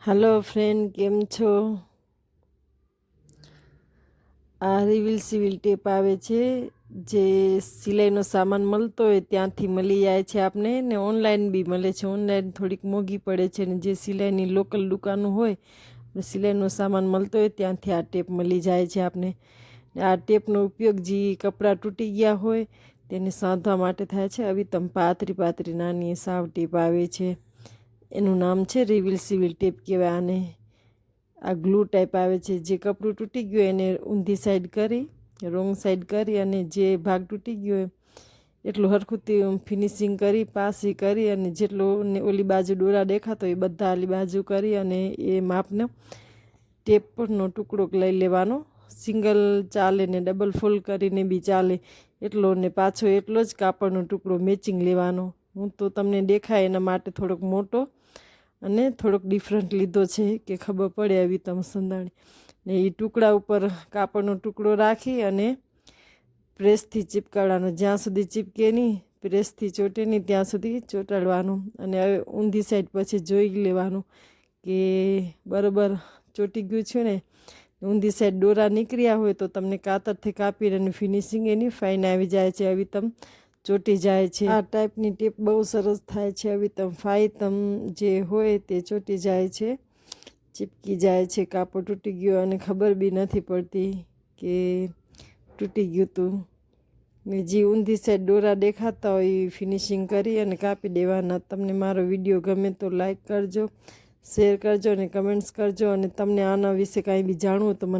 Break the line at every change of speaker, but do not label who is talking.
Hello friend, કેમ છો? આ રિવીલ સિવિલ ટેપ આવે છે, જે સિલાઈનો સામાન મળતો હોય ત્યાંથી મળી જાય છે આપને, ને ઓનલાઈન બી મળે છે. ઓનલાઈન થોડીક મોંઘી પડે છે, ને જે સિલાઈની લોકલ દુકાનો હોય, સિલાઈનો સામાન મળતો હોય ત્યાંથી આ ટેપ મળી જાય છે આપને. આ ટેપનો ઉપયોગ જે કપડાં તૂટી ગયા હોય તેને સાંધવા માટે થાય છે. આવી પાતળી પાતળી નાની સાવ ટેપ આવે છે, એનું નામ છે રિવીલ સિવિલ ટેપ કહેવાય આને. આ ગ્લુ ટાઈપ આવે છે, જે કપડું તૂટી ગયું એને ઊંધી સાઈડ કરી, રોંગ સાઈડ કરી, અને જે ભાગ તૂટી ગયો હોય એટલું હરખું ફિનિશિંગ કરી, પાસી કરી, અને જેટલો ઓલી બાજુ ડોરા દેખાતો એ બધા આલી બાજુ કરી, અને એ માપનો ટેપનો ટુકડો લઈ લેવાનો. સિંગલ ચાલે ને ડબલ ફોલ્ડ કરીને બી ચાલે એટલો, ને પાછો એટલો જ કાપડનો ટુકડો મેચિંગ લેવાનો. હું તો તમને દેખાય એના માટે થોડોક મોટો અને થોડોક ડિફરન્ટ લીધો છે કે ખબર પડે આવી તમે સંદાણી. ને એ ટુકડા ઉપર કાપડનો ટુકડો રાખી અને પ્રેસથી ચીપકાવવાનો. જ્યાં સુધી ચીપકે નહીં, પ્રેસથી ચોટે નહીં ત્યાં સુધી ચોંટાડવાનું. અને હવે ઊંધી સાઈડ પછી જોઈ લેવાનું કે બરાબર ચોંટી ગયું છે ને. ઊંધી સાઈડ દોરા નીકળ્યા હોય તો તમને કાતરથી કાપીને એની ફિનિશિંગ એની ફાઇન આવી જાય છે. આવી તમ ચોંટી જાય છે. આ ટાઈપની ટેપ બહુ સરસ થાય છે. આવી તમ જે હોય તે ચોંટી જાય છે, ચીપકી જાય છે. કાપડ તૂટી ગયો અને ખબર બી નથી પડતી કે તૂટી ગયું હતું. ને જે ઊંધી સાઈડ દોરા દેખાતા હોય એ ફિનિશિંગ કરી અને કાપી દેવાના. તમને મારો વિડીયો ગમે તો લાઈક કરજો, શેર કરજો અને કમેન્ટ્સ કરજો. અને તમને આના વિશે કાંઈ બી જાણવું તો મને